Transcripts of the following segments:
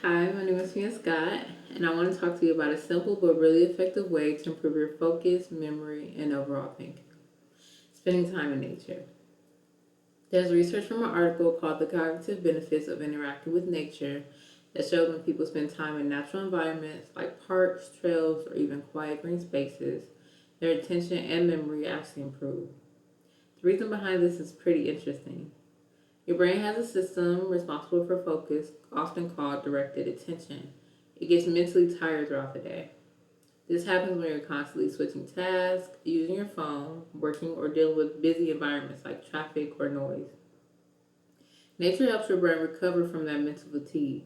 Hi, my name is T.Scott, and I want to talk to you about a simple but really effective way to improve your focus, memory, and overall thinking. Spending time in nature. There's research from an article called The Cognitive Benefits of Interacting with Nature that shows when people spend time in natural environments like parks, trails, or even quiet green spaces, their attention and memory actually improve. The reason behind this is pretty interesting. Your brain has a system responsible for focus, often called directed attention. It gets mentally tired throughout the day. This happens when you're constantly switching tasks, using your phone, working, or dealing with busy environments like traffic or noise. Nature helps your brain recover from that mental fatigue.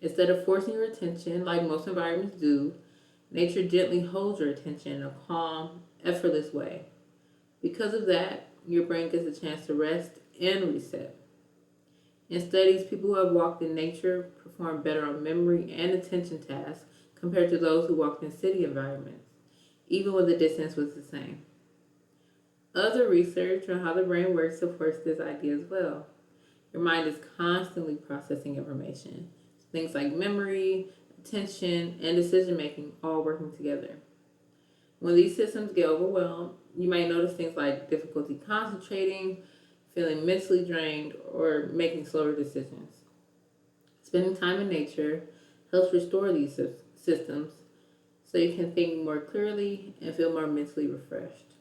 Instead of forcing your attention like most environments do, nature gently holds your attention in a calm, effortless way. Because of that, your brain gets a chance to rest and reset. In studies, people who have walked in nature perform better on memory and attention tasks compared to those who walked in city environments, even when the distance was the same. Other research on how the brain works supports this idea as well. Your mind is constantly processing information. Things like memory, attention, and decision making all working together. When these systems get overwhelmed, you might notice things like difficulty concentrating, feeling mentally drained, or making slower decisions. Spending time in nature helps restore these systems so you can think more clearly and feel more mentally refreshed.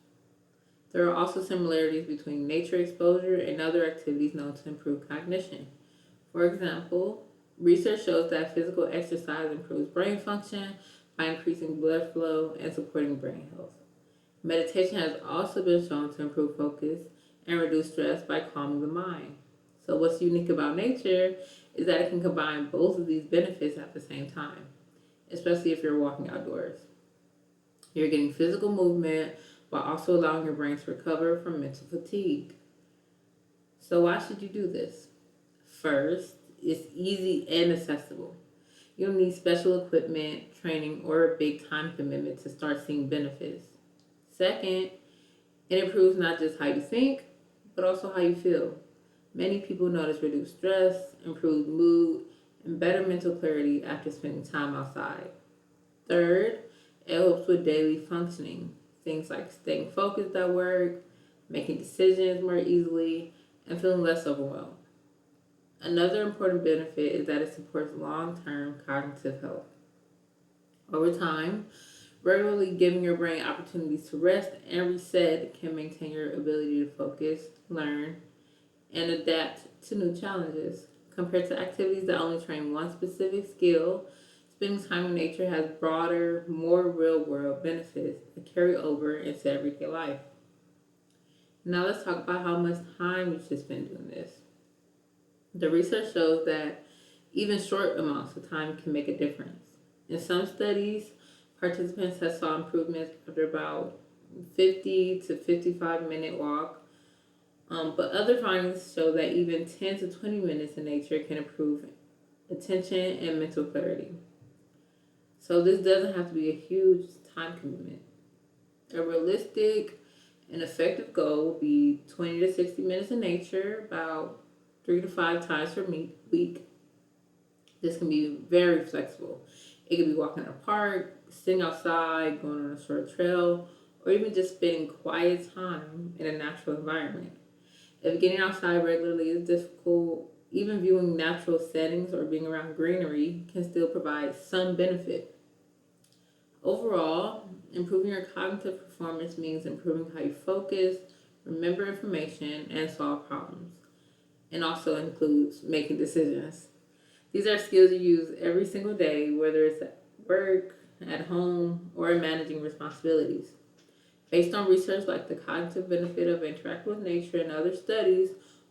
There are also similarities between nature exposure and other activities known to improve cognition. For example, research shows that physical exercise improves brain function by increasing blood flow and supporting brain health. Meditation has also been shown to improve focus and reduce stress by calming the mind. So, what's unique about nature is that it can combine both of these benefits at the same time, especially if you're walking outdoors. You're getting physical movement while also allowing your brain to recover from mental fatigue. So, why should you do this? First, it's easy and accessible. You don't need special equipment, training, or a big time commitment to start seeing benefits. Second, it improves not just how you think, but also how you feel. Many people notice reduced stress, improved mood, and better mental clarity after spending time outside. Third, it helps with daily functioning. Things like staying focused at work, making decisions more easily, and feeling less overwhelmed. Another important benefit is that it supports long term cognitive health. Over time, regularly giving your brain opportunities to rest and reset can maintain your ability to focus, learn, and adapt to new challenges. Compared to activities that only train one specific skill, spending time in nature has broader, more real world benefits that carry over into everyday life. Now let's talk about how much time you should spend doing this. The research shows that even short amounts of time can make a difference. In some studies, participants have saw improvements after about 50 to 55-minute walk, but other findings show that even 10 to 20 minutes in nature can improve attention and mental clarity. So this doesn't have to be a huge time commitment. A realistic and effective goal will be 20 to 60 minutes in nature, about 3 to 5 times per week. This can be very flexible. It could be walking in a park, sitting outside, going on a short trail, or even just spending quiet time in a natural environment. If getting outside regularly is difficult, even viewing natural settings or being around greenery can still provide some benefit. Overall, improving your cognitive performance means improving how you focus, remember information, and solve problems, and also includes making decisions. These are skills you use every single day, whether it's at work, at home, or in managing responsibilities. Based on research like the cognitive benefit of interacting with nature and other studies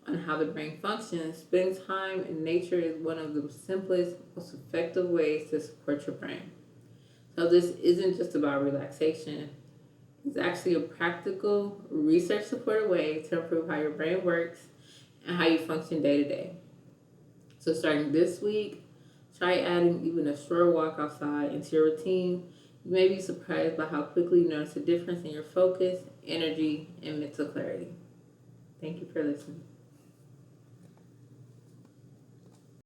on how the brain functions, spending time in nature is one of the simplest, most effective ways to support your brain. So this isn't just about relaxation. It's actually a practical, research-supported way to improve how your brain works and how you function day to day. So starting this week, try adding even a short walk outside into your routine. You may be surprised by how quickly you notice a difference in your focus, energy, and mental clarity. Thank you for listening.